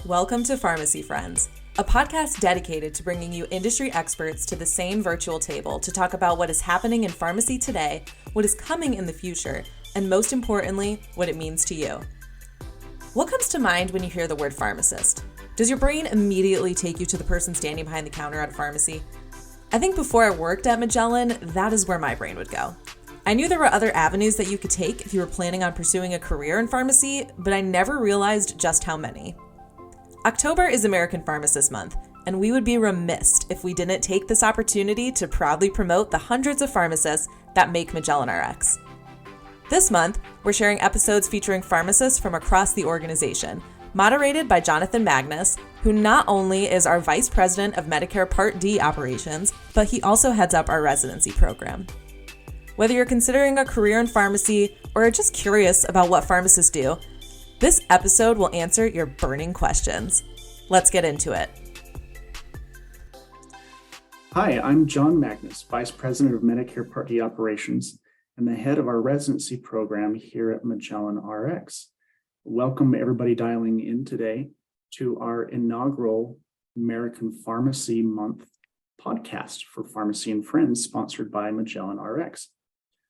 Welcome to Pharmacy Friends, a podcast dedicated to bringing you industry experts to the same virtual table to talk about what is happening in pharmacy today, what is coming in the future, and most importantly, what it means to you. What comes to mind when you hear the word pharmacist? Does your brain immediately take you to the person standing behind the counter at a pharmacy? I think before I worked at Magellan, that is where my brain would go. I knew there were other avenues that you could take if you were planning on pursuing a career in pharmacy, but I never realized just how many. October is American Pharmacist Month, and we would be remiss if we didn't take this opportunity to proudly promote the hundreds of pharmacists that make Magellan RX. This month, we're sharing episodes featuring pharmacists from across the organization, moderated by Jonathan Magness, who not only is our Vice President of Medicare Part D operations, but he also heads up our residency program. Whether you're considering a career in pharmacy or are just curious about what pharmacists do, this episode will answer your burning questions. Let's get into it. Hi, I'm John Magness, Vice President of Medicare Part D operations and the head of our residency program here at Magellan RX. Welcome everybody dialing in today to our inaugural American Pharmacy Month podcast for Pharmacy and Friends, sponsored by Magellan RX.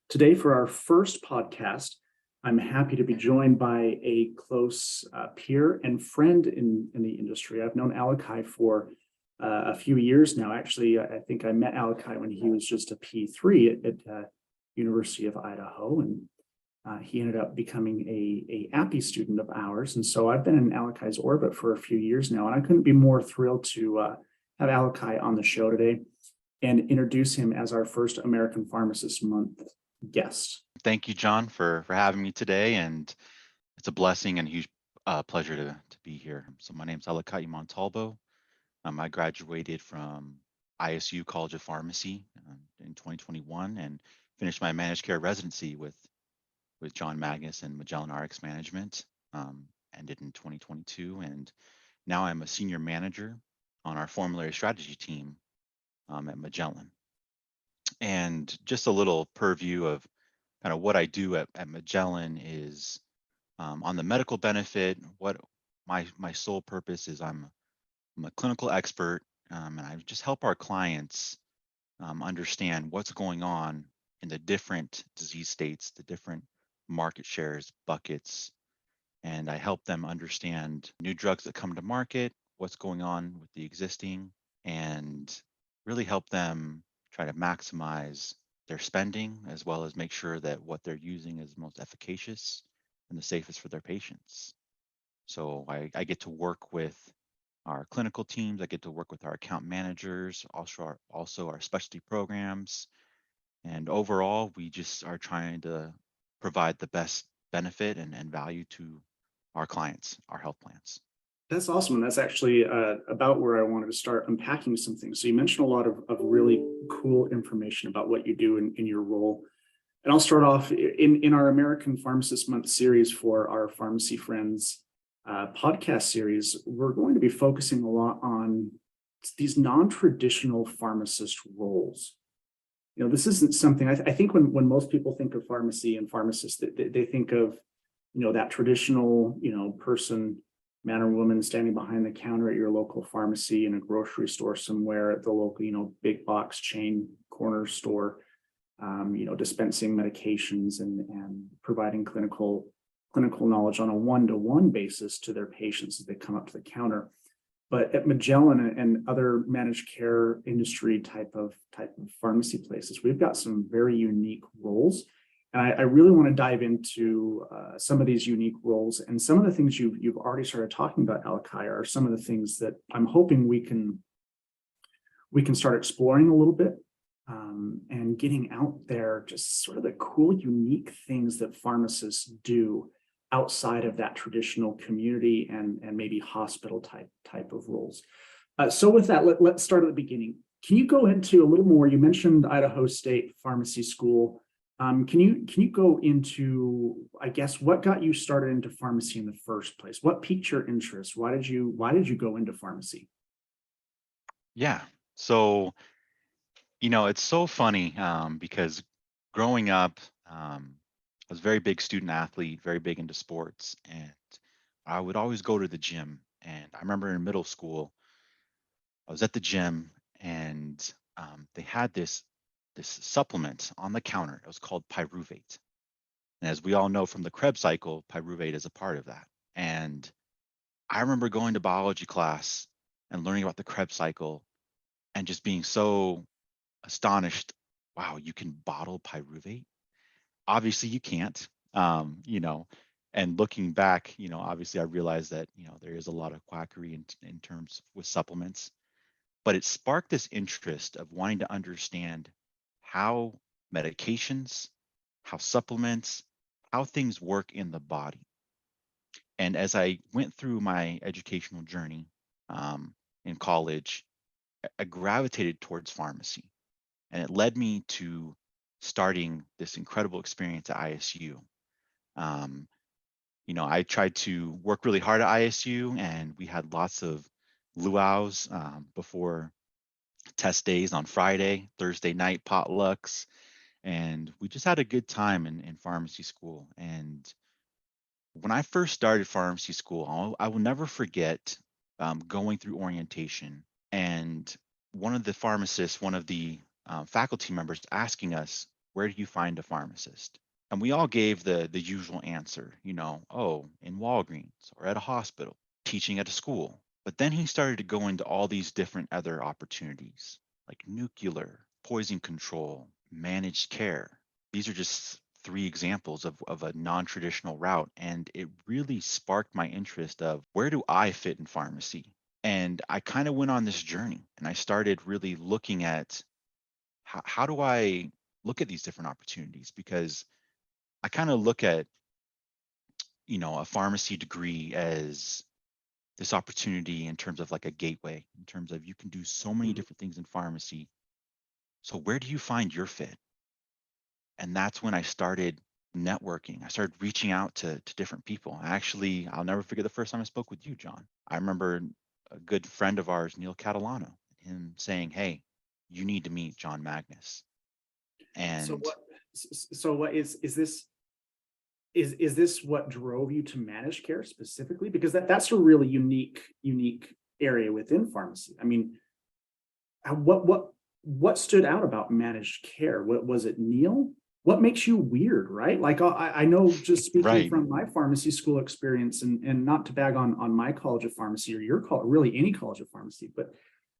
Today, for our first podcast, I'm happy to be joined by a close peer and friend in the industry. I've known Alaka'i for a few years now. Actually, I think I met Alaka'i when he was just a P3 at University of Idaho, and he ended up becoming a API student of ours. And so I've been in Alaka'i's orbit for a few years now, and I couldn't be more thrilled to have Alaka'i on the show today and introduce him as our first American Pharmacist Month guest. Thank you, John, for having me today, and it's a blessing and a huge pleasure to be here. So my name is Alaka'i Montalbo. I graduated from ISU College of Pharmacy in 2021 and finished my managed care residency with John Magness and Magellan RX Management. Ended in 2022, and now I'm a senior manager on our formulary strategy team at Magellan. And just a little purview of kind of what I do at Magellan is on the medical benefit. What my sole purpose is, I'm a clinical expert, and I just help our clients understand what's going on in the different disease states, the different market shares, buckets, and I help them understand new drugs that come to market, what's going on with the existing, and really help them try to maximize their spending, as well as make sure that what they're using is most efficacious and the safest for their patients. So I get to work with our clinical teams, I get to work with our account managers, also our specialty programs, and overall, we just are trying to provide the best benefit and value to our clients, our health plans. That's awesome. And that's actually about where I wanted to start unpacking some things. So you mentioned a lot of really cool information about what you do in your role. And I'll start off in our American Pharmacist Month series for our Pharmacy Friends podcast series. We're going to be focusing a lot on these non-traditional pharmacist roles. You know, this isn't something, I think when most people think of pharmacy and pharmacists, they think of, you know, that traditional, you know, person, man or woman standing behind the counter at your local pharmacy, in a grocery store somewhere, at the local, you know, big box chain corner store, you know, dispensing medications and providing clinical knowledge on a one-to-one basis to their patients as they come up to the counter. But at Magellan and other managed care industry type of pharmacy places, we've got some very unique roles. And I really want to dive into some of these unique roles, and some of the things you've already started talking about, Alaka'i, are some of the things that I'm hoping we can start exploring a little bit, and getting out there, just sort of the cool, unique things that pharmacists do outside of that traditional community and maybe hospital type of roles. So with that, let's start at the beginning. Can you go into a little more? You mentioned Idaho State Pharmacy School. Can you go into, I guess, what got you started into pharmacy in the first place? What piqued your interest? Why did you go into pharmacy? Yeah. So, you know, it's so funny because growing up, I was a very big student athlete, very big into sports, and I would always go to the gym. And I remember in middle school, I was at the gym and they had this supplement on the counter. It was called pyruvate. And as we all know from the Krebs cycle, pyruvate is a part of that. And I remember going to biology class and learning about the Krebs cycle and just being so astonished. Wow, you can bottle pyruvate? Obviously, you can't. You know, and looking back, obviously, I realized that there is a lot of quackery in terms with supplements, but it sparked this interest of wanting to understand how medications, how supplements, how things work in the body. And as I went through my educational journey in college, I gravitated towards pharmacy. And it led me to starting this incredible experience at ISU. Um, I tried to work really hard at ISU, and we had lots of luau's before test days on Friday, Thursday night potlucks, and we just had a good time in pharmacy school. And when I first started pharmacy school, I will never forget going through orientation and one of the pharmacists, one of the faculty members asking us, where do you find a pharmacist? And we all gave the usual answer, oh, in Walgreens or at a hospital, teaching at a school. But then he started to go into all these different other opportunities like nuclear, poison control, managed care. These are just three examples of a non-traditional route. And it really sparked my interest of where do I fit in pharmacy? And I kind of went on this journey and I started really looking at how do I look at these different opportunities? Because I kind of look at, a pharmacy degree as this opportunity in terms of like a gateway, in terms of you can do so many Mhm. different things in pharmacy. So where do you find your fit? And that's when I started networking. I started reaching out to different people. Actually, I'll never forget the first time I spoke with you, John. I remember a good friend of ours, Neil Catalano, him saying, "Hey, you need to meet John Magness." So And what is this? Is this what drove you to managed care specifically? Because that's a really unique area within pharmacy. I mean, what stood out about managed care? What was it, Neil? What makes you weird, right? Like I know, just speaking right, from my pharmacy school experience, and not to bag on my college of pharmacy or your call, really any college of pharmacy, but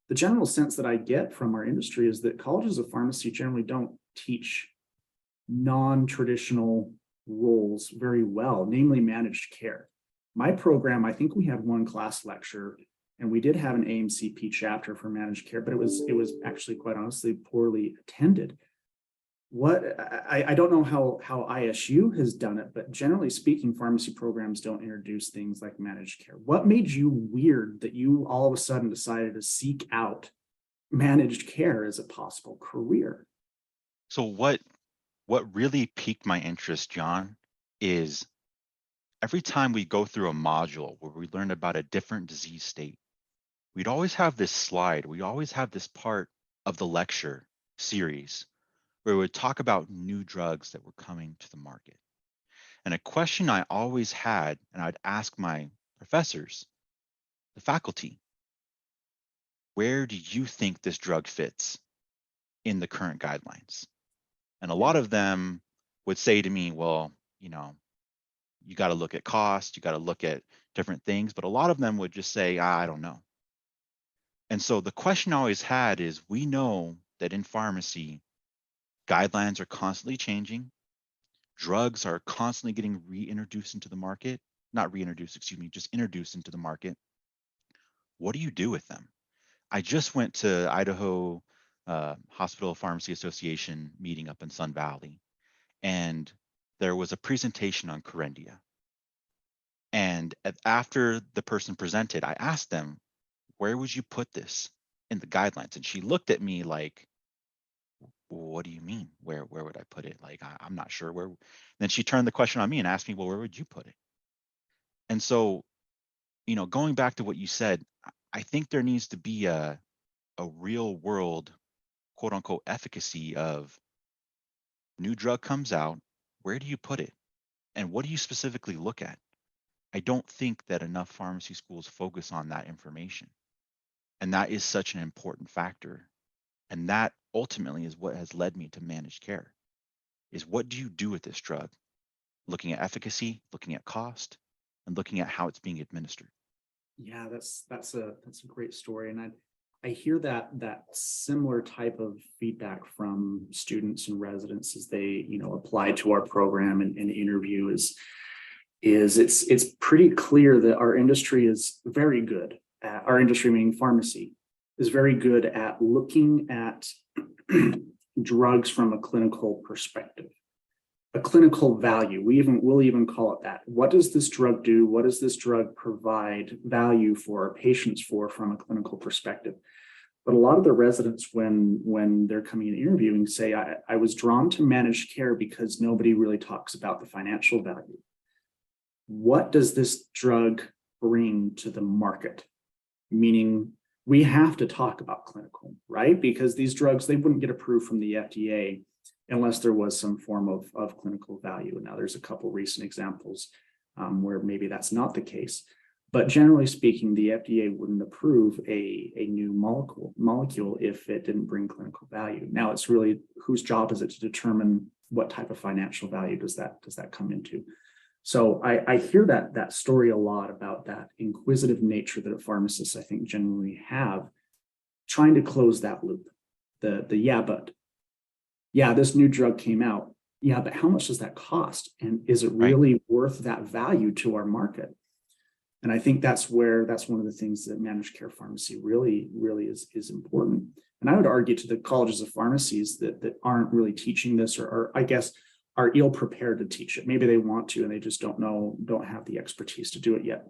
the general sense that I get from our industry is that colleges of pharmacy generally don't teach non-traditional roles very well, namely managed care. My program, I think we had one class lecture, and we did have an AMCP chapter for managed care, but it was actually, quite honestly, poorly attended. I don't know how ISU has done it, but generally speaking, pharmacy programs don't introduce things like managed care. What made you weird that you all of a sudden decided to seek out managed care as a possible career? so what really piqued my interest, John, is every time we go through a module where we learn about a different disease state, we'd always have this slide, we always have this part of the lecture series where we would talk about new drugs that were coming to the market. And a question I always had, and I'd ask my professors, the faculty, where do you think this drug fits in the current guidelines? And a Yeah. lot of them would say to me, well, you got to look at cost, you got to look at different things, but a lot of them would just say, I don't know. And so the question I always had is, we know that in pharmacy, guidelines are constantly changing, drugs are constantly getting reintroduced into the market, not reintroduced, excuse me, just introduced into the market. What do you do with them? I just went to Idaho Hospital Pharmacy Association meeting up in Sun Valley, and there was a presentation on Corendia. And after the person presented, I asked them, where would you put this in the guidelines? And she looked at me like, what do you mean? Where would I put it? Like, I'm not sure where. Then she turned the question on me and asked me, well, where would you put it? And so, going back to what you said, I think there needs to be a real world, quote unquote, efficacy of new drug comes out. Where do you put it? And what do you specifically look at? I don't think that enough pharmacy schools focus on that information. And that is such an important factor. And that ultimately is what has led me to managed care, is what do you do with this drug? Looking at efficacy, looking at cost, and looking at how it's being administered. Yeah, that's a great story, and I hear that similar type of feedback from students and residents as they apply to our program and interview is it's pretty clear that our industry is very good at, our industry meaning pharmacy is very good at looking at drugs from a clinical perspective, a clinical value. We'll even call it that. What does this drug do? What does this drug provide value for our patients for from a clinical perspective? But a lot of the residents, when they're coming and interviewing, say, I was drawn to managed care because nobody really talks about the financial value. What does this drug bring to the market? Meaning we have to talk about clinical, right? Because these drugs, they wouldn't get approved from the FDA unless there was some form of clinical value. Now, there's a couple recent examples where maybe that's not the case. But generally speaking, the FDA wouldn't approve a new molecule if it didn't bring clinical value. Now, it's really whose job is it to determine what type of financial value does that come into? So I hear that story a lot about that inquisitive nature that pharmacists, I think, generally have, trying to close that loop. This new drug came out. Yeah, but how much does that cost? And is it really worth that value to our market? And I think that's one of the things that managed care pharmacy really is important. And I would argue to the colleges of pharmacies that aren't really teaching this, or I guess are ill prepared to teach it. Maybe they want to, and they just don't have the expertise to do it yet.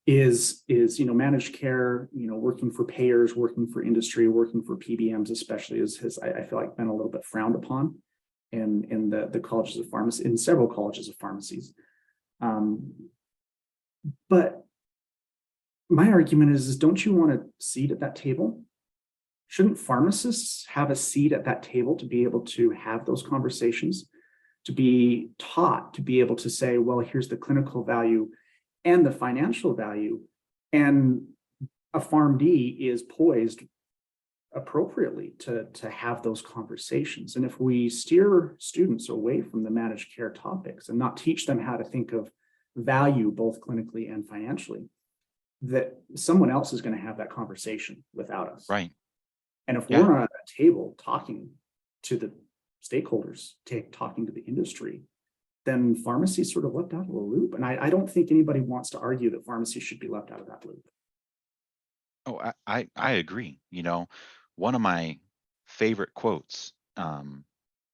Is managed care, working for payers, working for industry, working for PBMs, especially has I feel like been a little bit frowned upon in the colleges of pharmacy, in several colleges of pharmacies. But my argument is don't you want a seat at that table? Shouldn't pharmacists have a seat at that table to be able to have those conversations, to be taught, to be able to say, well, here's the clinical value and the financial value, and a PharmD is poised appropriately to have those conversations. And if we steer students away from the managed care topics and not teach them how to think of value both clinically and financially, that someone else is going to have that conversation without us. Right. And if we're not at that table talking to the stakeholders, talking to the industry, then pharmacy is sort of left out of the loop. And I don't think anybody wants to argue that pharmacy should be left out of that loop. Oh, I agree. One of my favorite quotes that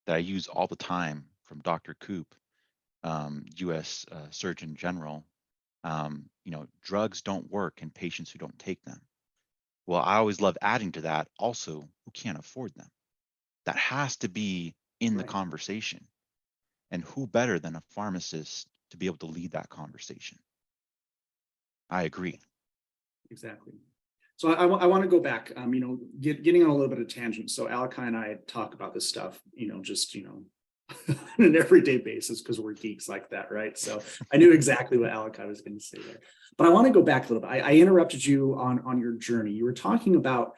I use all the time from Dr. Koop, U.S. Surgeon General, drugs don't work in patients who don't take them. Well, I always love adding to that also who can't afford them. That has to be in the conversation. And who better than a pharmacist to be able to lead that conversation? I agree. Exactly. So I want to go back, getting on a little bit of tangent. So Alaka'i and I talk about this stuff, on an everyday basis because we're geeks like that, right? So I knew exactly what Alaka'i was going to say there. But I want to go back a little bit. I interrupted you on your journey. You were talking about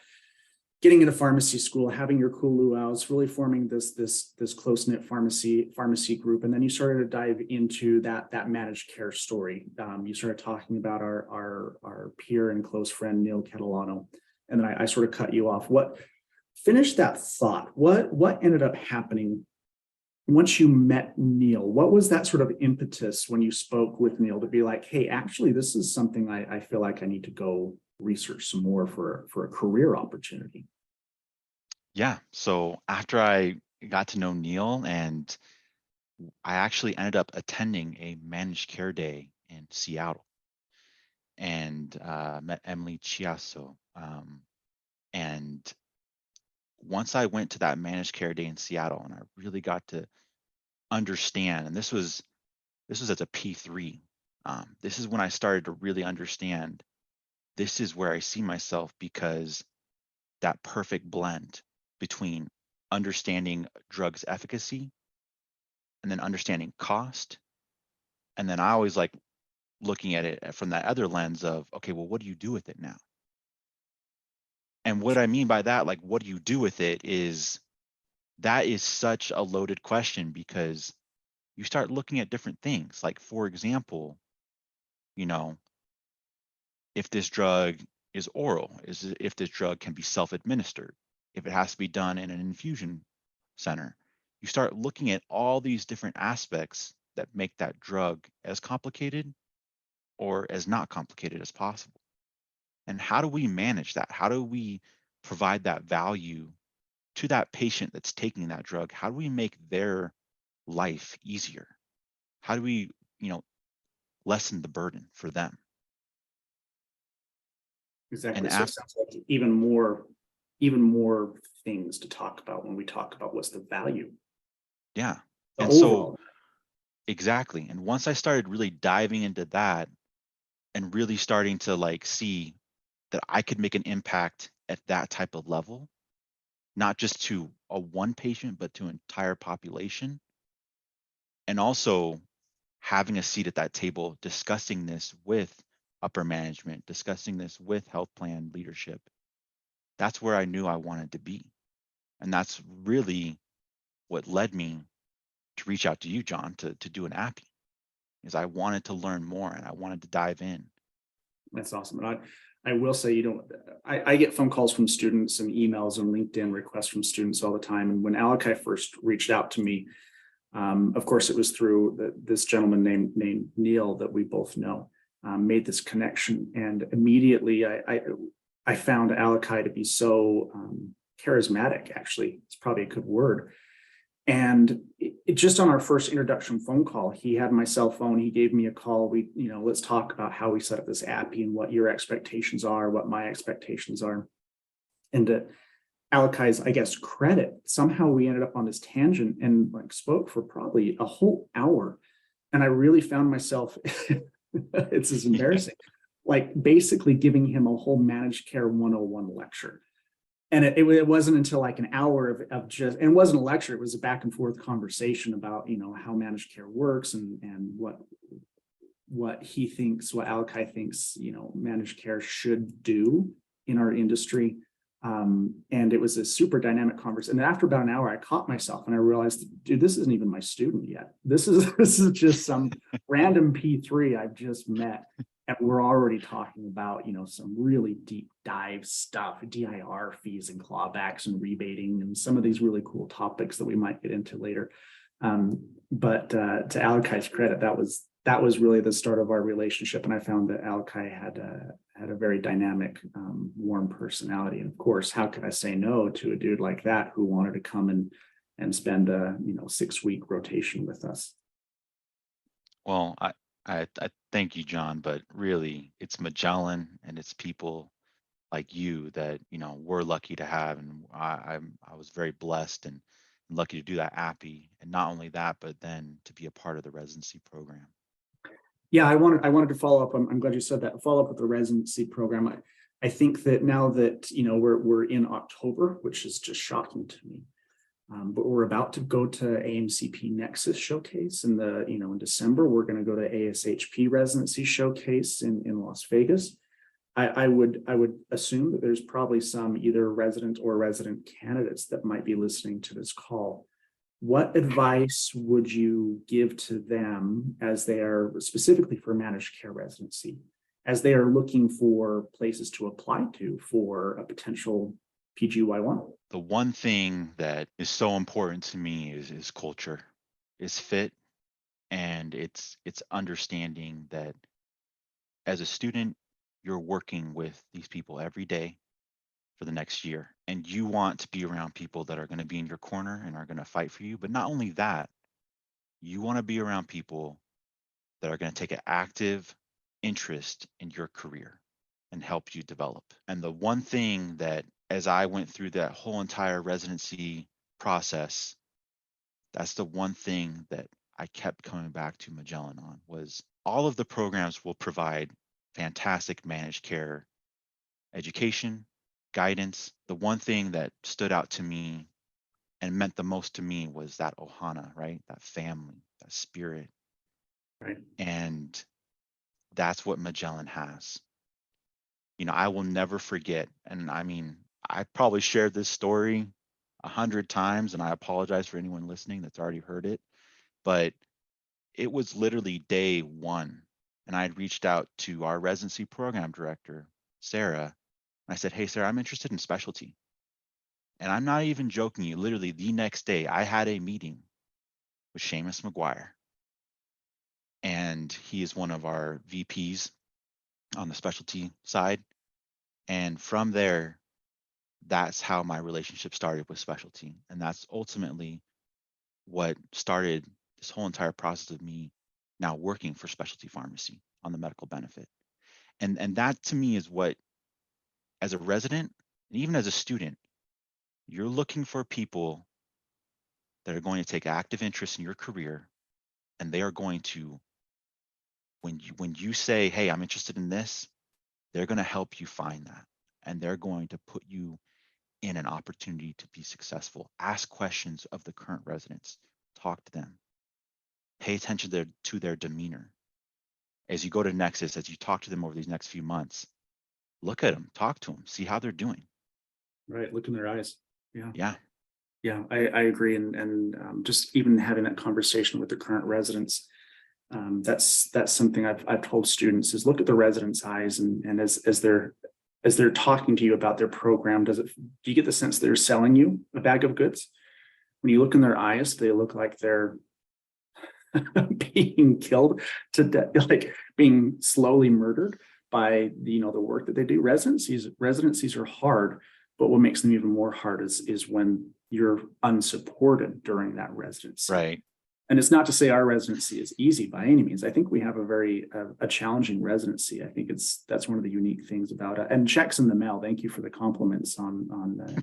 getting into pharmacy school, having your cool luau's, really forming this close-knit pharmacy group, and then you started to dive into that managed care story. You started talking about our peer and close friend Neil Catalano, and then I sort of cut you off. Finish that thought. What ended up happening once you met Neil? What was that sort of impetus when you spoke with Neil to be like, hey, actually, this is something I feel like I need to go research some more for a career opportunity? Yeah. So after I got to know Neil, and I actually ended up attending a managed care day in Seattle, and met Emily Chiasso. And once I went to that managed care day in Seattle, and I really got to understand, and this was as a P3. This is when I started to really understand this is where I see myself, because that perfect blend between understanding drugs efficacy and then understanding cost. And then I always like looking at it from that other lens of, okay, well, what do you do with it now? And what I mean by that, like, what do you do with it, is that is such a loaded question, because you start looking at different things. Like, for example, you know, if this drug is oral, if this drug can be self-administered, if it has to be done in an infusion center, you start looking at all these different aspects that make that drug as complicated or as not complicated as possible. And how do we manage that? How do we provide that value to that patient that's taking that drug? How do we make their life easier? How do we, lessen the burden for them? Exactly. And So it sounds like even more things to talk about when we talk about what's the value. yeah. The And overall. so exactly. And once I started really diving into that and really starting to like see that I could make an impact at that type of level, not just to a one patient, but to an entire population, and also having a seat at that table, discussing this with upper management, discussing this with health plan leadership, that's where I knew I wanted to be. And that's really what led me to reach out to you, John, to do an appy, is I wanted to learn more and I wanted to dive in. That's awesome. And I will say, I get phone calls from students and emails and LinkedIn requests from students all the time. And when Alaka'i first reached out to me, of course, it was through this gentleman named Neil that we both know, made this connection. And immediately I found Alaka'i to be so charismatic, actually. It's probably a good word. And it just on our first introduction phone call, he had my cell phone. He gave me a call. Let's talk about how we set up this appy and what your expectations are, what my expectations are. And to Alaka'i's, I guess, credit, somehow we ended up on this tangent and like spoke for probably a whole hour. And I really found myself, it's just embarrassing, like basically giving him a whole managed care 101 lecture. And it wasn't until like an hour of just, and it wasn't a lecture, it was a back and forth conversation about, how managed care works and what he thinks, what Alaka'i thinks, managed care should do in our industry. And it was a super dynamic conversation. And after about an hour, I caught myself and I realized, dude, this isn't even my student yet. This is just some random P3 I've just met. And we're already talking about, some really deep dive stuff, DIR fees and clawbacks and rebating and some of these really cool topics that we might get into later. But to Alaka'i's credit, that was really the start of our relationship. And I found that Alaka'i had a very dynamic, warm personality. And of course, how could I say no to a dude like that who wanted to come and spend a 6-week rotation with us? Well, I thank you, John, but really it's Magellan and it's people like you that, we're lucky to have. And I was very blessed and lucky to do that appy. And not only that, but then to be a part of the residency program. Yeah, I wanted to follow up. I'm glad you said that. Follow up with the residency program. I think that now that we're in October, which is just shocking to me, but we're about to go to AMCP Nexus Showcase in December. We're going to go to ASHP Residency Showcase in Las Vegas. I would assume that there's probably some either resident or resident candidates that might be listening to this call. What advice would you give to them as they are, specifically for managed care residency, as they are looking for places to apply to for a potential PGY1? The one thing that is so important to me is culture, is fit, and it's understanding that as a student, you're working with these people every day for the next year, and you want to be around people that are going to be in your corner and are going to fight for you. But not only that, you want to be around people that are going to take an active interest in your career and help you develop. And the one thing that, as I went through that whole entire residency process, that's the one thing that I kept coming back to Magellan on, was all of the programs will provide fantastic managed care education, guidance. The one thing that stood out to me and meant the most to me was that ohana, right? That family, that spirit. Right. And that's what Magellan has. You know, I will never forget, and I mean, I probably shared this story 100 times, and I apologize for anyone listening that's already heard it, but it was literally day one, and I had reached out to our residency program director, Sarah, and I said, "Hey, Sarah, I'm interested in specialty." And I'm not even joking you. Literally, the next day, I had a meeting with Seamus McGuire, and he is one of our VPs on the specialty side. And from there, that's how my relationship started with specialty, and that's ultimately what started this whole entire process of me now working for specialty pharmacy on the medical benefit. And that to me is what, as a resident and even as a student, you're looking for people that are going to take active interest in your career, and they are going to, when you say, "Hey, I'm interested in this," they're going to help you find that, and they're going to put you in an opportunity to be successful. Ask questions of the current residents, talk to them, pay attention to their demeanor. As you go to Nexus, as you talk to them over these next few months, look at them, talk to them, see how they're doing. Right. Look in their eyes. Yeah. Yeah. Yeah, I agree. And just even having that conversation with the current residents, that's something I've told students is look at the residents' eyes, and as they're talking to you about their program, do you get the sense they're selling you a bag of goods? When you look in their eyes, they look like they're being killed to death, like being slowly murdered by the work that they do. Residencies are hard, but what makes them even more hard is when you're unsupported during that residency. Right. And it's not to say our residency is easy by any means. I think we have a very challenging residency. I think that's one of the unique things about it. And checks in the mail. Thank you for the compliments on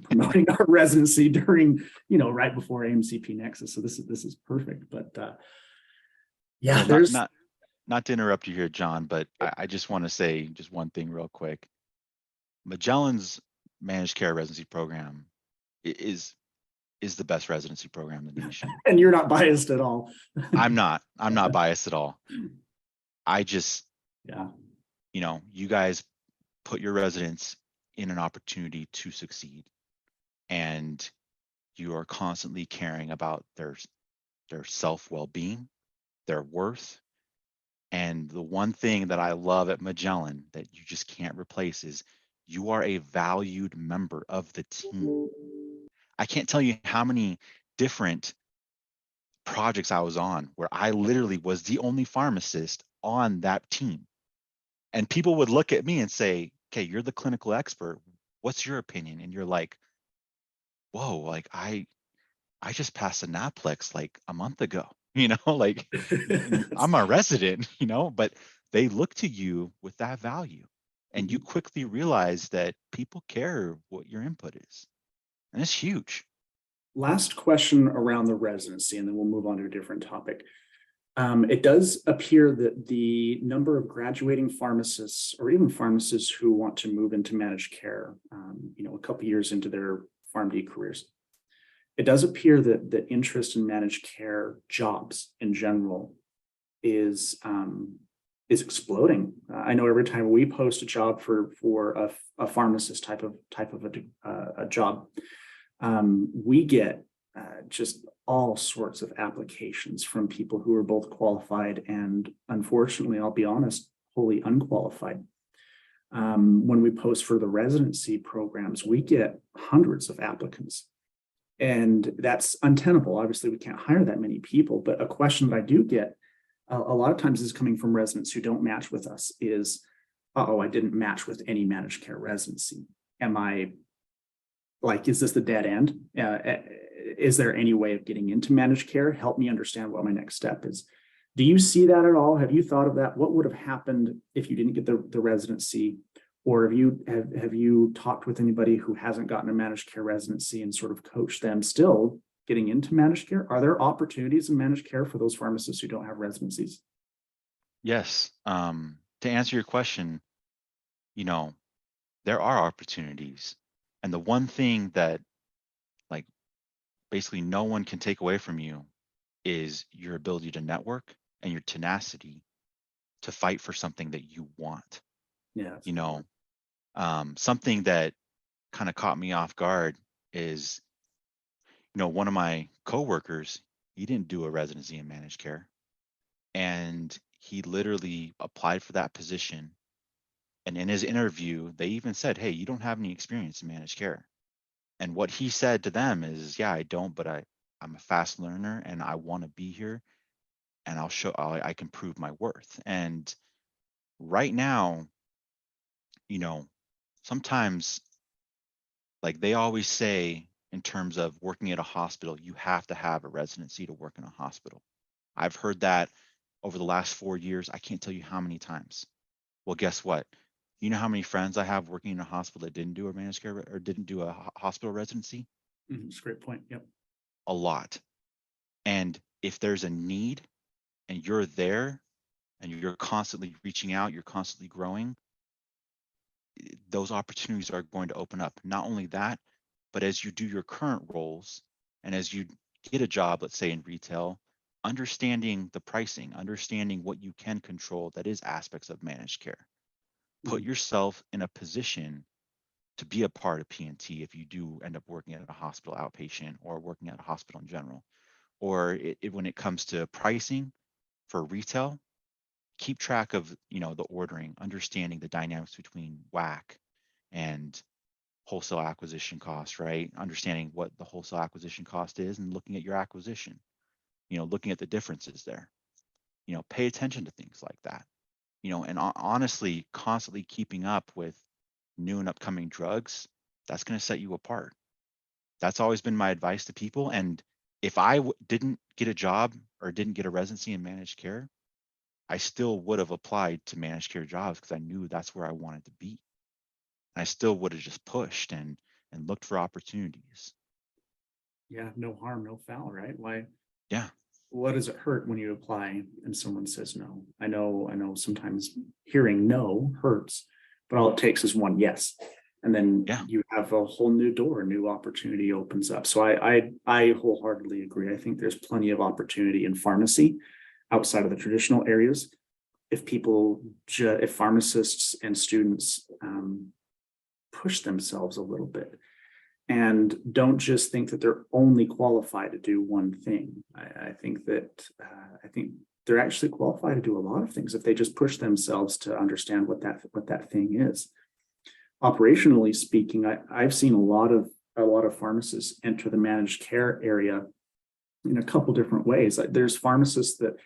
promoting our residency during right before AMCP Nexus. So this is perfect. But yeah, well, there's not to interrupt you here, John, but I just want to say just one thing real quick. Magellan's managed care residency program is the best residency program in the nation. And you're not biased at all. I'm not biased at all. I just, Yeah. You guys put your residents in an opportunity to succeed, and you are constantly caring about their self well-being, their worth. And the one thing that I love at Magellan that you just can't replace is you are a valued member of the team. I can't tell you how many different projects I was on where I literally was the only pharmacist on that team. And people would look at me and say, "Okay, you're the clinical expert. What's your opinion?" And you're like, "Whoa, like I just passed a Naplex like a month ago, like I'm a resident, but they look to you with that value. And you quickly realize that people care what your input is. And it's huge. Last question around the residency, and then we'll move on to a different topic. It does appear that the number of graduating pharmacists, or even pharmacists who want to move into managed care, a couple years into their PharmD careers, it does appear that the interest in managed care jobs in general is exploding. I know every time we post a job for a pharmacist type of a job, we get just all sorts of applications from people who are both qualified and, unfortunately, I'll be honest, wholly unqualified. When we post for the residency programs, we get hundreds of applicants, and that's untenable. Obviously, we can't hire that many people, but a question that I do get a lot of times is coming from residents who don't match with us is, I didn't match with any managed care residency. Is this the dead end? Is there any way of getting into managed care? Help me understand what my next step is. Do you see that at all? Have you thought of that? What would have happened if you didn't get the residency? Or have you talked with anybody who hasn't gotten a managed care residency and sort of coached them still getting into managed care? Are there opportunities in managed care for those pharmacists who don't have residencies? Yes. To answer your question, there are opportunities. And the one thing that basically no one can take away from you is your ability to network and your tenacity to fight for something that you want. Yeah. You know, something that kind of caught me off guard is, one of my coworkers, he didn't do a residency in managed care, and he literally applied for that position. And in his interview, they even said, "Hey, you don't have any experience in managed care." And what he said to them is, "Yeah, I don't, but I'm a fast learner and I want to be here, and I can prove my worth." And right now, you know, sometimes, like they always say in terms of working at a hospital, you have to have a residency to work in a hospital. I've heard that over the last 4 years. I can't tell you how many times. Well, guess what? You know how many friends I have working in a hospital that didn't do a managed care or didn't do a hospital residency? That's a great point. Yep. A lot. And if there's a need and you're there and you're constantly reaching out, you're constantly growing, those opportunities are going to open up. Not only that, but as you do your current roles and as you get a job, let's say in retail, understanding the pricing, understanding what you can control, that is aspects of managed care. Put Mhm. yourself in a position to be a part of P&T if you do end up working at a hospital outpatient or working at a hospital in general. Or when it comes to pricing for retail, keep track of the ordering, understanding the dynamics between WAC and wholesale acquisition cost, right? Understanding what the wholesale acquisition cost is and looking at your acquisition, looking at the differences there. Pay attention to things like that. And honestly, constantly keeping up with new and upcoming drugs, that's going to set you apart. That's always been my advice to people. And if I didn't get a job or didn't get a residency in managed care, I still would have applied to managed care jobs because I knew that's where I wanted to be. And I still would have just pushed and looked for opportunities. Yeah. No harm, no foul, right? Why? Yeah. What does it hurt when you apply and someone says no? I know sometimes hearing no hurts, but all it takes is one yes. And then Yeah. you have a whole new door, a new opportunity opens up. So I wholeheartedly agree. I think there's plenty of opportunity in pharmacy outside of the traditional areas. If pharmacists and students push themselves a little bit and don't just think that they're only qualified to do one thing. I think they're actually qualified to do a lot of things if they just push themselves to understand what that thing is. Operationally speaking, I've seen a lot of pharmacists enter the managed care area in a couple different ways. There's pharmacists that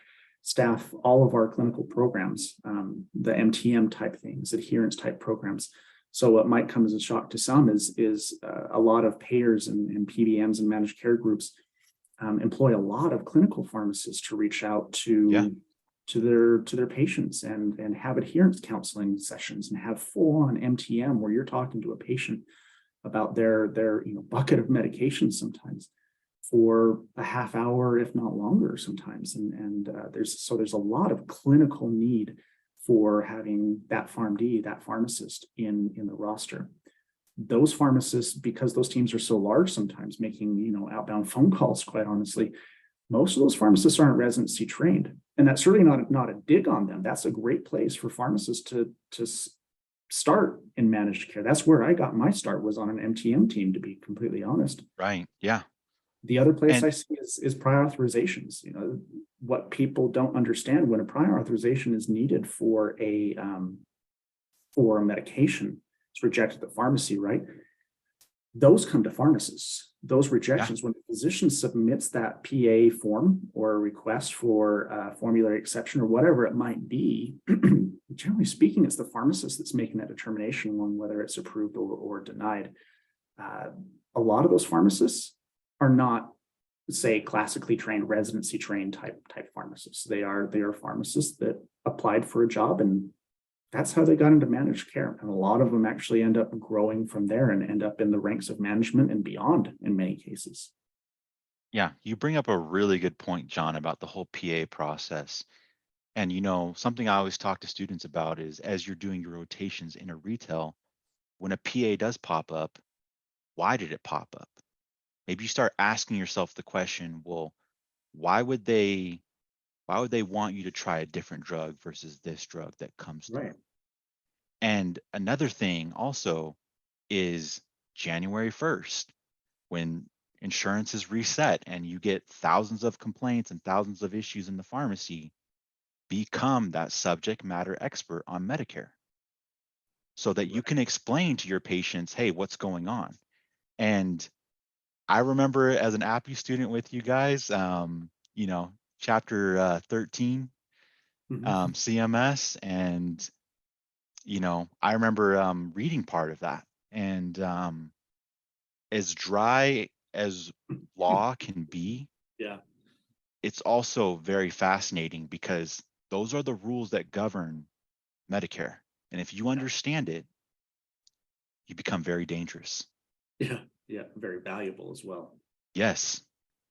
staff all of our clinical programs, the MTM type things, adherence type programs. So what might come as a shock to some is a lot of payers and PBMs and managed care groups employ a lot of clinical pharmacists to reach out Yeah. to their patients and have adherence counseling sessions and have full on MTM where you're talking to a patient about their bucket of medications sometimes for a half hour, if not longer sometimes. And there's a lot of clinical need for having that PharmD, that pharmacist in the roster. Those pharmacists, because those teams are so large sometimes, making outbound phone calls, quite honestly, most of those pharmacists aren't residency trained. And that's certainly not a dig on them. That's a great place for pharmacists to start in managed care. That's where I got my start, was on an MTM team, to be completely honest. Right. Yeah. The other place And I see is prior authorizations. What people don't understand, when a prior authorization is needed for a medication, it's rejected at the pharmacy, right? Those come to pharmacists. Those yeah. rejections, when the physician submits that PA form or a request for formulary exception or whatever it might be, generally speaking, it's the pharmacist that's making that determination on whether it's approved or denied. A lot of those pharmacists are not, say, classically trained, residency trained type pharmacists. They are pharmacists that applied for a job, and that's how they got into managed care. And a lot of them actually end up growing from there and end up in the ranks of management and beyond in many cases. Yeah. You bring up a really good point, John, about the whole PA process. And something I always talk to students about is, as you're doing your rotations in a retail, when a PA does pop up, why did it pop up? Maybe you start asking yourself the question, well, why would they Why would they want you to try a different drug versus this drug that comes through? Right. And another thing also is January 1st, when insurance is reset and you get thousands of complaints and thousands of issues in the pharmacy, become that subject matter expert on Medicare so that you can explain to your patients, hey, what's going on? And I remember as an APPE student with you guys, chapter 13, CMS, and I remember reading part of that, and as dry as law can be, Yeah. it's also very fascinating because those are the rules that govern Medicare. And if you understand it, you become very dangerous. Yeah. Yeah. Very valuable as well. Yes.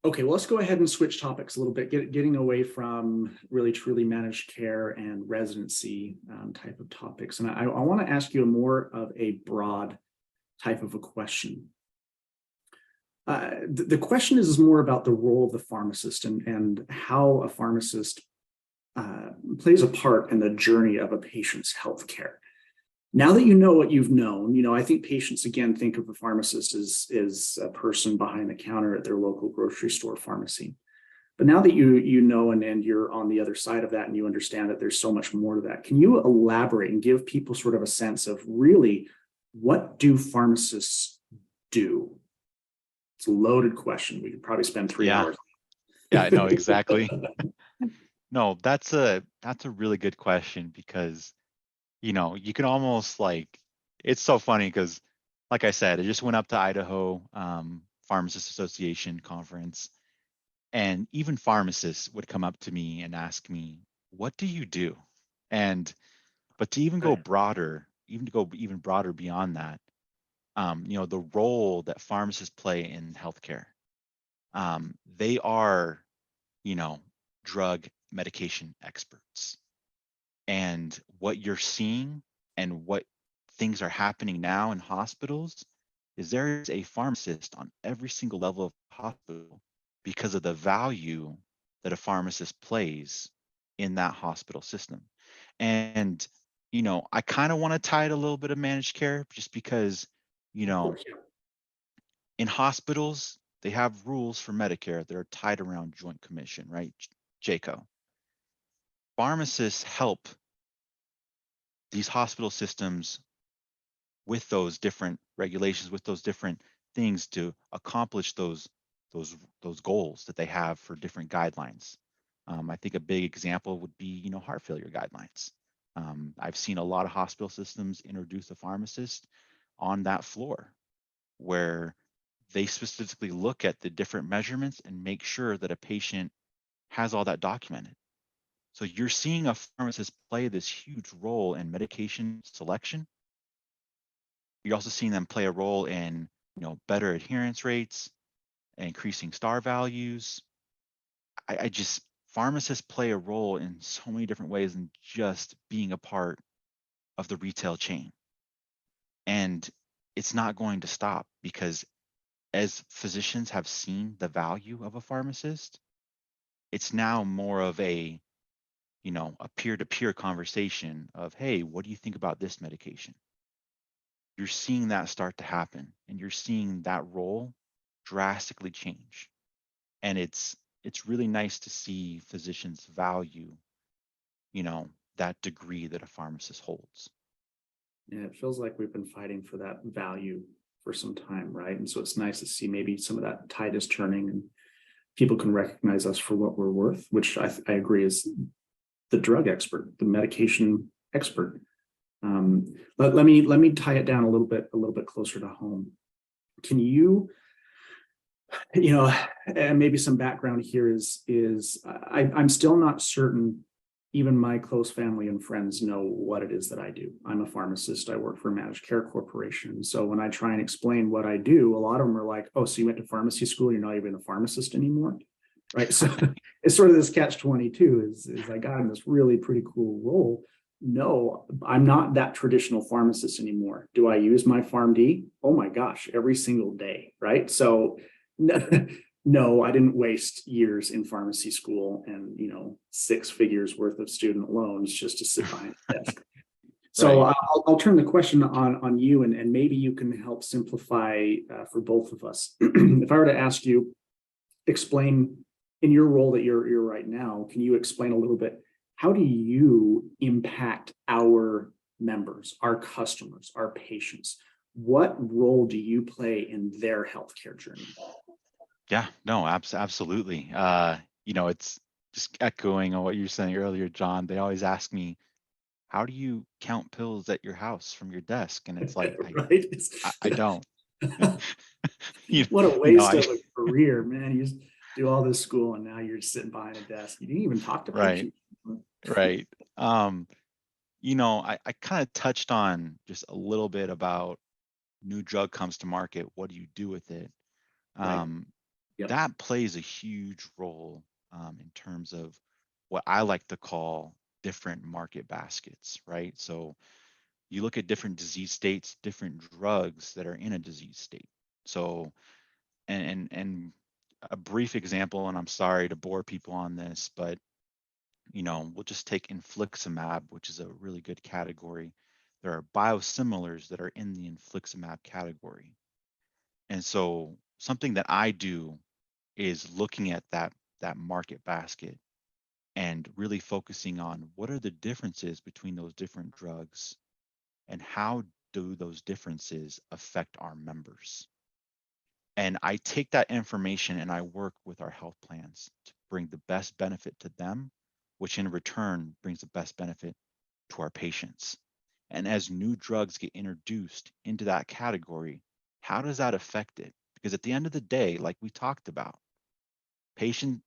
Okay, well, let's go ahead and switch topics a little bit, getting away from really truly managed care and residency type of topics. And I want to ask you more of a broad type of a question. The question is more about the role of the pharmacist and how a pharmacist plays a part in the journey of a patient's healthcare. Now that you know what you've known, I think patients again think of a pharmacist as a person behind the counter at their local grocery store pharmacy. But now that you know and you're on the other side of that and you understand that there's so much more to that, can you elaborate and give people sort of a sense of really what do pharmacists do? It's a loaded question. We could probably spend 3 hours. Yeah, no, exactly. No, that's a really good question because you can almost it's so funny because, like I said, I just went up to Idaho Pharmacists Association conference, and even pharmacists would come up to me and ask me, "What do you do?" But to even go broader, even broader beyond that, the role that pharmacists play in healthcare, they are, drug medication experts. And what you're seeing and what things are happening now in hospitals is there is a pharmacist on every single level of hospital because of the value that a pharmacist plays in that hospital system. And, I kind of want to tie it a little bit of managed care just because, Of course, yeah. in hospitals, they have rules for Medicare that are tied around Joint Commission, right? JACO. Pharmacists help these hospital systems with those different regulations, with those different things to accomplish those goals that they have for different guidelines. I think a big example would be, heart failure guidelines. I've seen a lot of hospital systems introduce a pharmacist on that floor where they specifically look at the different measurements and make sure that a patient has all that documented. So you're seeing a pharmacist play this huge role in medication selection. You're also seeing them play a role in, better adherence rates, increasing star values. Pharmacists play a role in so many different ways than just being a part of the retail chain. And it's not going to stop because as physicians have seen the value of a pharmacist, it's now more of a peer-to-peer conversation of, hey, what do you think about this medication? You're seeing that start to happen, and you're seeing that role drastically change. And it's really nice to see physicians value, that degree that a pharmacist holds. Yeah, it feels like we've been fighting for that value for some time, right? And so it's nice to see maybe some of that tide is turning and people can recognize us for what we're worth, which I agree is the drug expert, the medication expert. Let me tie it down a little bit closer to home. Can you, and maybe some background here is I'm still not certain. Even my close family and friends know what it is that I do. I'm a pharmacist. I work for a managed care corporation. So when I try and explain what I do, a lot of them are like, "Oh, so you went to pharmacy school? You're not even a pharmacist anymore." Right. So it's sort of this catch-22 is I got in this really pretty cool role. No, I'm not that traditional pharmacist anymore. Do I use my PharmD? Oh my gosh, every single day. Right. So No, I didn't waste years in pharmacy school and, 6 figures worth of student loans just to sit behind a desk. So Right. I'll turn the question on you, and maybe you can help simplify for both of us. If I were to ask you, explain in your role that you're right now, can you explain a little bit, how do you impact our members, our customers, our patients? What role do you play in their healthcare journey? Yeah, no, absolutely. It's just echoing on what you were saying earlier, John. They always ask me, how do you count pills at your house from your desk? And it's like, Right? I don't. you, What a you know, waste I of a career, man. You just do all this school and now you're sitting behind a desk. You didn't even talk to right, patients. right. I kind of touched on just a little bit about new drug comes to market. What do you do with it? Right. Um, Yep. that plays a huge role in terms of what I like to call different market baskets, right? So you look at different disease states, different drugs that are in a disease state. So, and a brief example, and I'm sorry to bore people on this, but we'll just take infliximab, which is a really good category. There are biosimilars that are in the infliximab category. And so something that I do is looking at that market basket and really focusing on what are the differences between those different drugs and how do those differences affect our members. And I take that information and I work with our health plans to bring the best benefit to them, which in return brings the best benefit to our patients. And as new drugs get introduced into that category, how does that affect it? Because at the end of the day, like we talked about, patients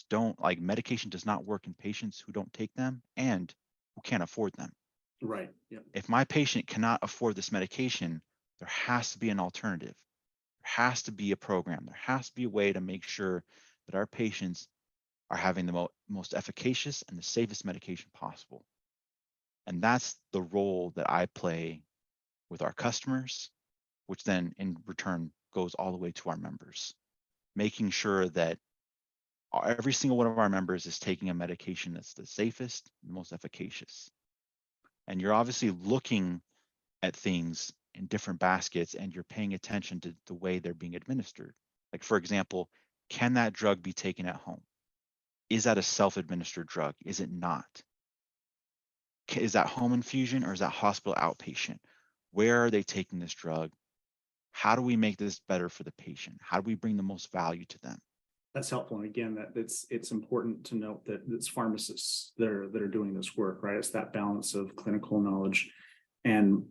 don't, like, medication does not work in patients who don't take them and who can't afford them. Right. Yep. If my patient cannot afford this medication, there has to be an alternative. There has to be a program. There has to be a way to make sure that our patients are having the most efficacious and the safest medication possible. And that's the role that I play with our customers, which then in return goes all the way to our members, making sure that every single one of our members is taking a medication that's the safest, the most efficacious. And you're obviously looking at things in different baskets and you're paying attention to the way they're being administered. Like, for example, can that drug be taken at home? Is that a self-administered drug? Is it not? Is that home infusion or is that hospital outpatient? Where are they taking this drug? How do we make this better for the patient? How do we bring the most value to them? That's helpful. And again, that it's important to note that it's pharmacists that are doing this work, right? It's that balance of clinical knowledge and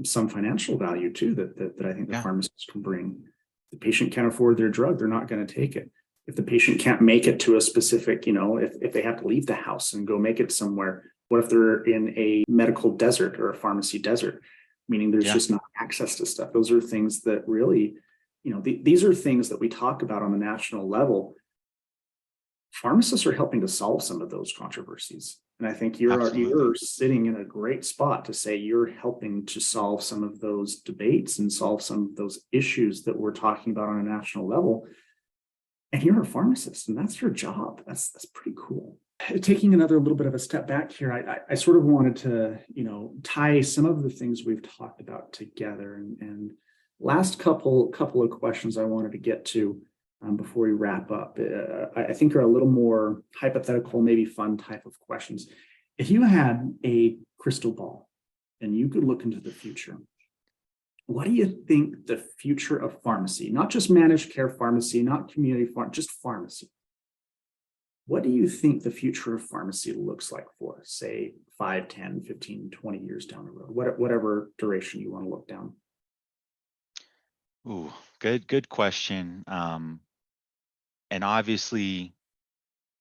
some financial value too that I think the Yeah, pharmacists can bring. If the patient can't afford their drug, they're not going to take it. If the patient can't make it to a specific, if they have to leave the house and go make it somewhere, what if they're in a medical desert or a pharmacy desert, meaning there's yeah, just not access to stuff? Those are things that really, these are things that we talk about on the national level. Pharmacists are helping to solve some of those controversies. And I think absolutely. you're sitting in a great spot to say you're helping to solve some of those debates and solve some of those issues that we're talking about on a national level. And you're a pharmacist, and that's your job. That's pretty cool. Taking another little bit of a step back here, I sort of wanted to, tie some of the things we've talked about together. And last couple of questions I wanted to get to before we wrap up, I think are a little more hypothetical, maybe fun type of questions. If you had a crystal ball and you could look into the future, what do you think the future of pharmacy, not just managed care pharmacy, not community just pharmacy? What do you think the future of pharmacy looks like for, say, 5, 10, 15, 20 years down the road, whatever duration you want to look down? Ooh, good question. And obviously,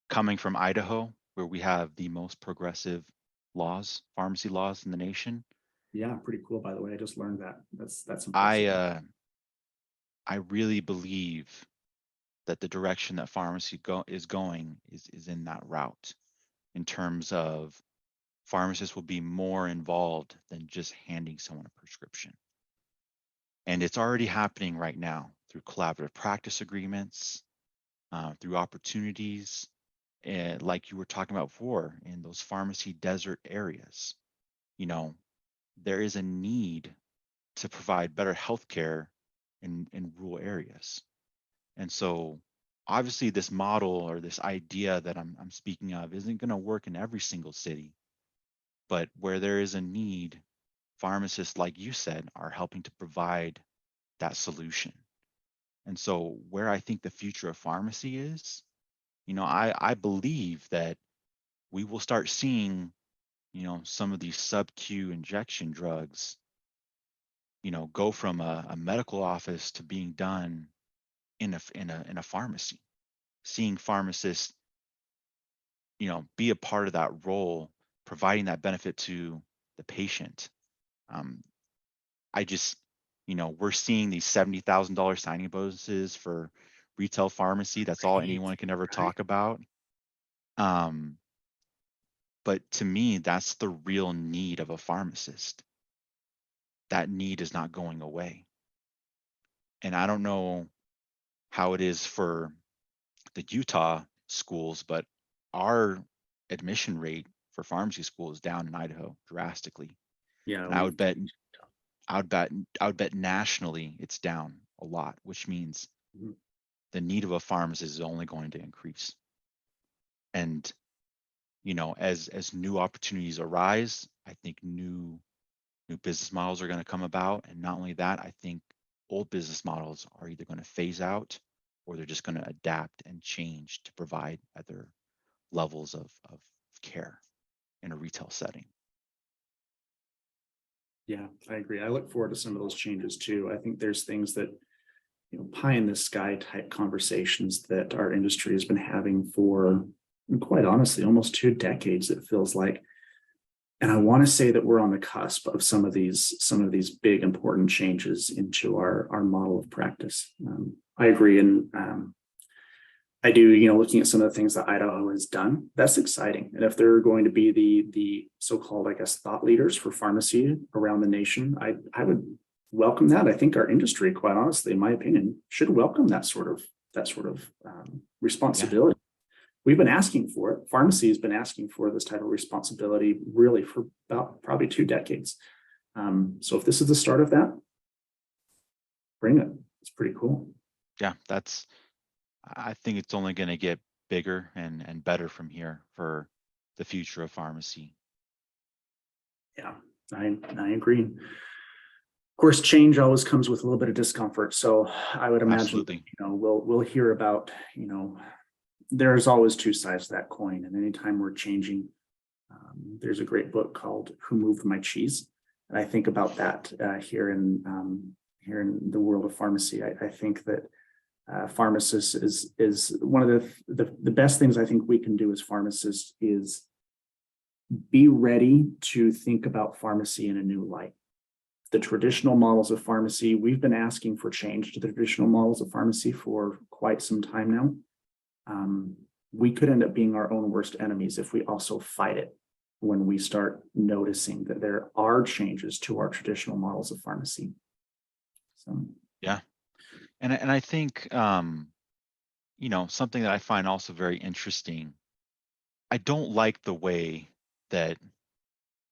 coming from Idaho, where we have the most progressive laws, pharmacy laws in the nation, Yeah, pretty cool, by the way. I just learned that. That's I impressive. uh, I really believe that the direction that pharmacy is going is in that route, in terms of pharmacists will be more involved than just handing someone a prescription. And it's already happening right now through collaborative practice agreements. through opportunities, and like you were talking about before, in those pharmacy desert areas. You know, there is a need to provide better healthcare in rural areas. And so obviously this model or this idea that I'm speaking of isn't going to work in every single city, but where there is a need, pharmacists, like you said, are helping to provide that solution. And so where I think the future of pharmacy is, I believe that we will start seeing, some of these sub-Q injection drugs, go from a medical office to being done in a pharmacy. Seeing pharmacists, be a part of that role, providing that benefit to the patient. Um, I just, we're seeing these $70,000 signing bonuses for retail pharmacy. That's all anyone can ever talk about. But to me, that's the real need of a pharmacist. That need is not going away. And I don't know how it is for the Utah schools, but our admission rate for pharmacy school is down in Idaho drastically. Yeah, And I would bet nationally it's down a lot, which means the need of a pharmacist is only going to increase. And as new opportunities arise, I think new business models are going to come about. And not only that, I think old business models are either going to phase out or they're just going to adapt and change to provide other levels of care in a retail setting. Yeah, I agree. I look forward to some of those changes too. I think there's things that, pie in the sky type conversations that our industry has been having for, quite honestly, almost 2 decades, it feels like. And I want to say that we're on the cusp of some of these big important changes into our model of practice. I agree, and I do. Looking at some of the things that Idaho has done, that's exciting. And if they're going to be the so-called, I guess, thought leaders for pharmacy around the nation, I would welcome that. I think our industry, quite honestly, in my opinion, should welcome that sort of responsibility. Yeah. We've been asking for it. Pharmacy has been asking for this type of responsibility really for about probably 2 decades. So if this is the start of that, bring it. It's pretty cool. Yeah, I think it's only going to get bigger and better from here for the future of pharmacy. Yeah, I agree. Of course, change always comes with a little bit of discomfort. So I would imagine, absolutely, we'll hear about, there's always 2 sides to that coin. And anytime we're changing, there's a great book called "Who Moved My Cheese?" And I think about that here in the world of pharmacy. I think that pharmacists is one of the best things I think we can do as pharmacists is be ready to think about pharmacy in a new light. The traditional models of pharmacy, we've been asking for change to the traditional models of pharmacy for quite some time now. We could end up being our own worst enemies if we also fight it when we start noticing that there are changes to our traditional models of pharmacy. So yeah, and I think something that I find also very interesting. I don't like the way that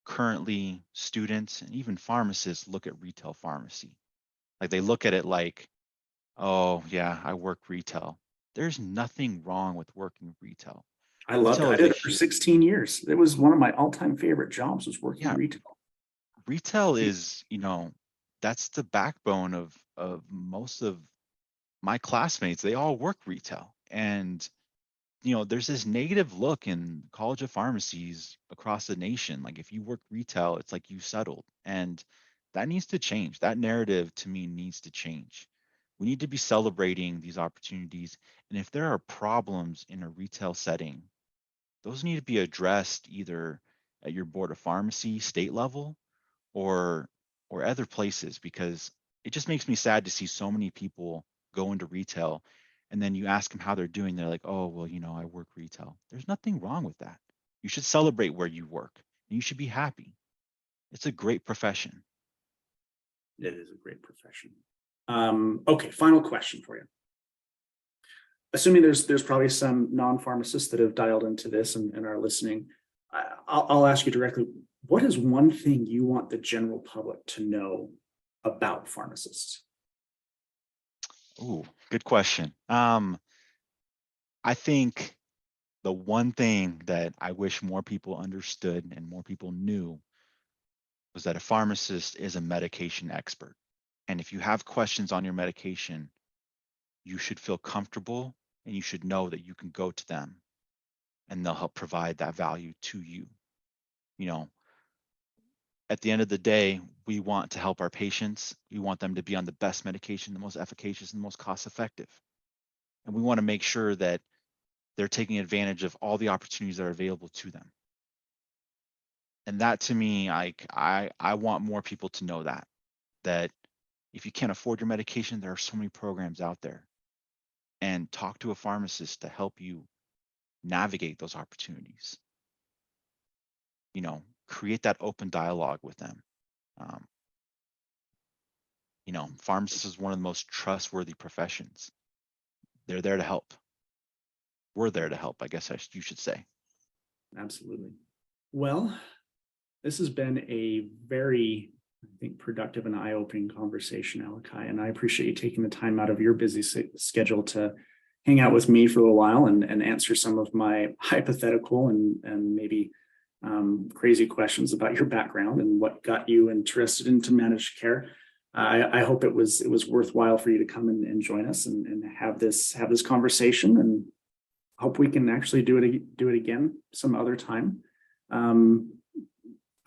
currently students and even pharmacists look at retail pharmacy. Like they look at it like, oh yeah, I work retail. There's nothing wrong with working retail. I loved it. I did it for 16 years. It was one of my all-time favorite jobs was working retail. Retail is, that's the backbone of most of my classmates. They all work retail. And there's this negative look in College of Pharmacies across the nation. Like if you work retail, it's like you settled. And that needs to change. That narrative to me needs to change. We need to be celebrating these opportunities. And if there are problems in a retail setting, those need to be addressed either at your board of pharmacy, state level, or other places, because it just makes me sad to see so many people go into retail and then you ask them how they're doing. They're like, oh, well, I work retail. There's nothing wrong with that. You should celebrate where you work and you should be happy. It's a great profession. It is a great profession. Okay, final question for you. assuming there's probably some non-pharmacists that have dialed into this and are listening, I'll ask you directly, what is one thing you want the general public to know about pharmacists? Ooh, good question. I think the one thing that I wish more people understood and more people knew was that a pharmacist is a medication expert. And if you have questions on your medication, you should feel comfortable and you should know that you can go to them and they'll help provide that value to you. You know, at the end of the day, we want to help our patients. We want them to be on the best medication, the most efficacious and the most cost effective. And we want to make sure that they're taking advantage of all the opportunities that are available to them. And that, to me, I want more people to know that if you can't afford your medication, there are so many programs out there. And talk to a pharmacist to help you navigate those opportunities. You know, create that open dialogue with them. You know, pharmacists is one of the most trustworthy professions. They're there to help. We're there to help, I guess you should say. Absolutely. Well, this has been a very, I think, productive and eye-opening conversation, Alaka'i, and I appreciate you taking the time out of your busy schedule to hang out with me for a little while and answer some of my hypothetical and maybe crazy questions about your background and what got you interested into managed care. I hope it was worthwhile for you to come and join us and have this conversation, and hope we can actually do it again some other time.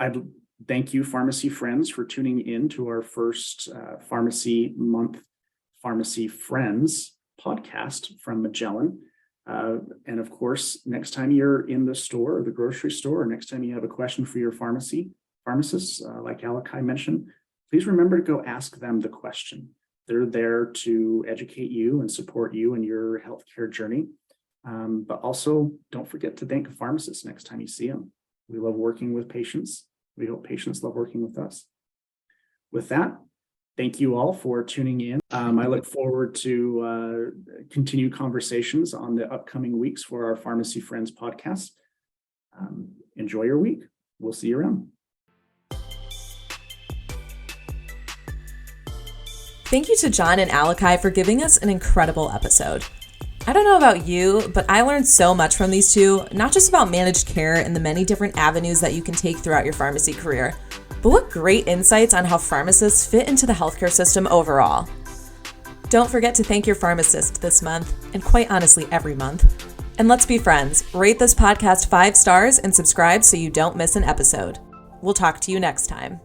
I'd thank you, pharmacy friends, for tuning in to our first Pharmacy Month Pharmacy Friends podcast from Magellan. And of course, next time you're in the store or the grocery store, or next time you have a question for your pharmacists, like Alaka'i mentioned, please remember to go ask them the question. They're there to educate you and support you in your healthcare journey. But also, don't forget to thank a pharmacist next time you see them. We love working with patients. We hope patients love working with us. With that, thank you all for tuning in. I look forward to continued conversations on the upcoming weeks for our Pharmacy Friends podcast. Enjoy your week. We'll see you around. Thank you to John and Alaka'i for giving us an incredible episode. I don't know about you, but I learned so much from these two, not just about managed care and the many different avenues that you can take throughout your pharmacy career, but what great insights on how pharmacists fit into the healthcare system overall. Don't forget to thank your pharmacist this month, and quite honestly, every month. And let's be friends. Rate this podcast 5 stars and subscribe so you don't miss an episode. We'll talk to you next time.